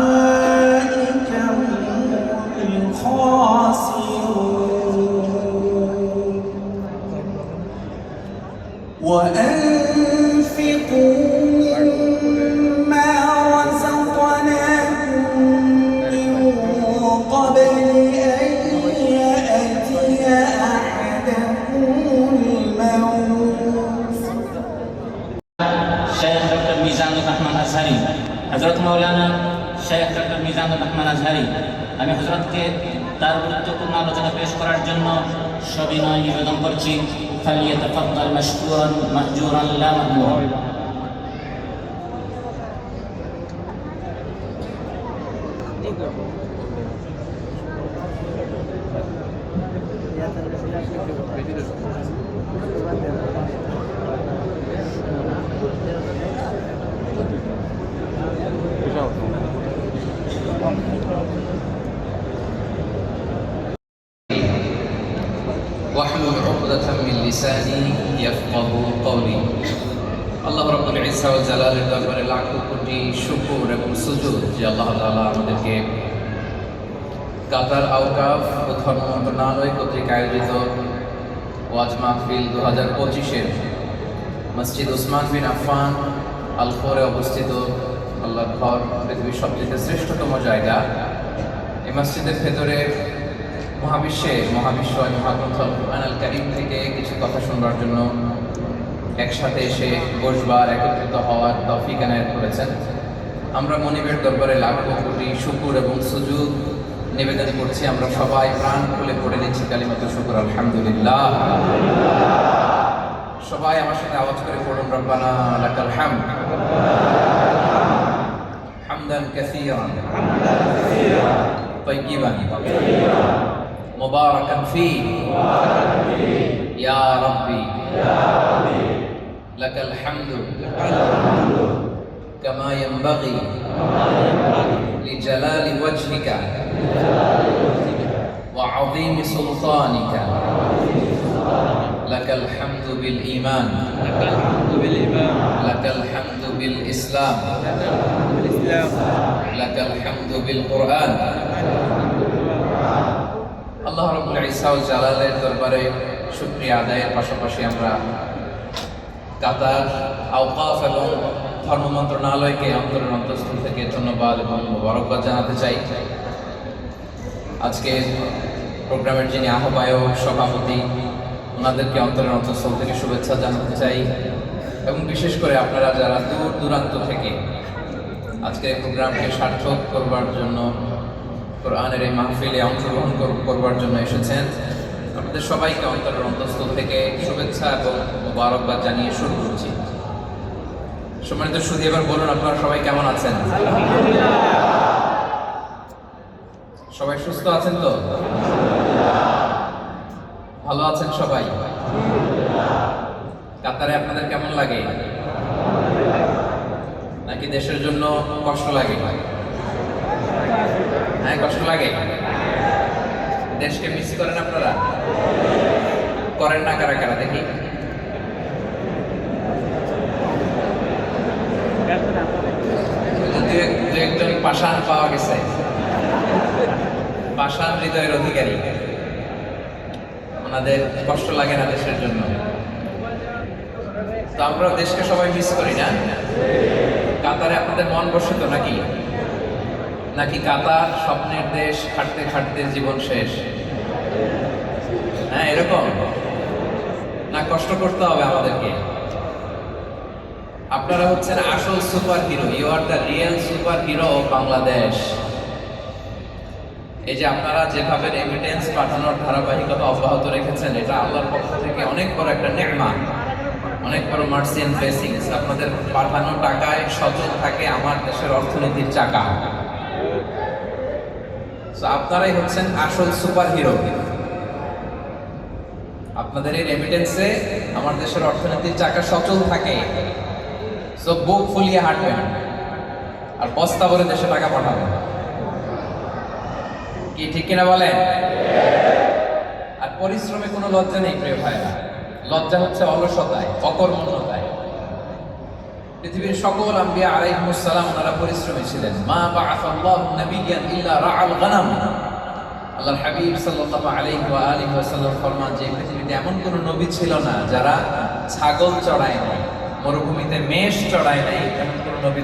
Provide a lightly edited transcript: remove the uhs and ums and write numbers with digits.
أولئك هم الخاسرون وأنفقوا مما رزقناكم من قبل أن يأتي أحدكم الموت Sheikh doctor Mizanur Rahman आजहारी हजरत मौलाना Sheikh doctor Mizanur Rahman आजहारी আমি হযরতকে তার গুরুত্বপূর্ণ আলোচনা পেশ করার জন্য সবিনয় নিবেদন করছি ফালিয়াতাফাদ্দাল মাশকুরান মাহজুরান লা মাহমুরা واحلل عقدة من লিসানি ইয়াফকাহু কওলি। আল্লাহ রাব্বুল ইজ্জা ওয়াল জালালের দরবারে লাখো কোটি শুকর এবং সুজুদ যে আল্লাহ তাআলা আমাদেরকে কাতার আওকাফ ও ধর্ম মন্ত্রণালয় কর্তৃক আয়োজিত ওয়াজ মাহফিল 2025-এর মসজিদ ওসমান বিন আফফান আল খোরে অবস্থিত আল্লাহর ঘর, পৃথিবীর সবচেয়ে শ্রেষ্ঠতম জায়গা, এই মসজিদের ভেতরে মহাবিশ্ব মহাগ্রন্থ কুরআন আল কারীম থেকে কিছু কথা শুনবার জন্য একসাথে এসে বসবার, একত্রিত হওয়ার তৌফিক এনায়েত করেছেন। আমরা মনিবের দরবারে লাখো কোটি শুকর এবং সুজুদ নিবেদন করছি। আমরা সবাই প্রাণ খুলে পড়ে নিচ্ছি কালিমাতুল শুকর আলহামদুলিল্লাহ। সবাই আমার সাথে আওয়াজ করে পড়ুন রব্বানা লাকাল হামদ হামদান কাসীরান তাইয়িবান মুবারাকান ফীহি ইয়া রাব্বি লাকাল হামদু কামা ইয়ানবাগি লিজালালি ওয়াজহিকা ওয়া আযীমি সুলতানিকা লাকাল হামদু বিল ঈমান লাকাল হামদু বিল ইসলাম লাকাল হামদু বিল কুরআন। আল্লাহ রাব্বুল ইজ্জা ওয়াল জালালের দরবারে শুকরিয়া আদায়ের পাশাপাশি আমরা কাতার আওকাফ এবং ধর্ম মন্ত্রণালয়কে অন্তরের অন্তঃস্থল থেকে ধন্যবাদ এবং মোবারকবাদ জানাতে চাই। আজকে প্রোগ্রামের যিনি আহ্বায়ক, সভাপতি, ওনাদেরকে অন্তরের অন্তঃস্থল থেকে শুভেচ্ছা জানাতে চাই এবং বিশেষ করে আপনারা যারা দূর দূরান্ত থেকে আজকে এই প্রোগ্রামকে সার্থক করবার জন্য, কোরআনের এই মাহফিলে অংশগ্রহণ করবার জন্য এসেছেন, আপনাদের সবাইকে অন্তরের অন্তঃস্থল থেকে শুভেচ্ছা এবং মোবারকবাদ জানিয়ে শুরু করছি। সম্মানিত সুধী, এবার বলুন আপনারা সবাই কেমন আছেন? সবাই সুস্থ আছেন তো? ভালো আছেন সবাই? কাতারে আপনাদের কেমন লাগে? নাকি দেশের জন্য কষ্ট লাগে? হ্যাঁ, কষ্ট লাগে। দেশকে মিস করেন আপনারা? করেন না কারা কারা দেখি? দু একজন পাষাণ পাওয়া গেছে, পাষাণ হৃদয়ের অধিকারী। ওনাদের কষ্ট লাগে না দেশের জন্য। তো আমরা দেশকে সবাই মিস করি না? কাতারে আপনাদের মন বসে তো নাকি? নাকি কাতার স্বপ্নের দেশ, খাটতে খাটতে জীবন শেষ? হ্যাঁ, এরকম না? কষ্ট করতে হবে আমাদেরকে। আপনারা হচ্ছেন আসল super hero. You are the real super hero of Bangladesh. এই যে আপনারা যেভাবে রেমিটেন্স পাঠানোর ধারাবাহিকতা অব্যাহত রেখেছেন, এটা আল্লাহর পক্ষ থেকে অনেক বড় একটা নেয়ামত, অনেক বড় মার্সি এন্ড ব্লেসিংস। আপনাদের পাঠানো টাকায় সচল থাকে আমার দেশের অর্থনীতির চাকা। আপনারাই হচ্ছেন আসল সুপার হিরো। আপনাদের এই রেমিটেন্সে আমার দেশের অর্থনীতির চাকা সচল থাকে। সো বুক ফুলিয়ে হাঁটবেন আর বস্তা ভরে দেশে টাকা পাঠাবেন। কি ঠিক কিনা বলেন? আর পরিশ্রমে কোনো লজ্জা নেই প্রিয় ভাইরা। লজ্জা হচ্ছে অলসতায়, অকর্মণ্যতায়। পৃথিবীর সকল আম্বিয়া আলাইহিমুস সালাম ওনারা পরিশ্রমী ছিলেন। মা বাআসাল্লাহু নাবিয়্যান ইল্লা রাআল গানাম। আল্লাহর হাবিব সাল্লাল্লাহু আলাইহি ওয়া আলিহি ওয়াসাল্লাম ফরমান যে পৃথিবীতে এমন কোন নবী ছিল না যারা ছাগল চড়ায় নাই, মরুভূমিতে মেষ চড়ায় নাই, এমন কোন নবী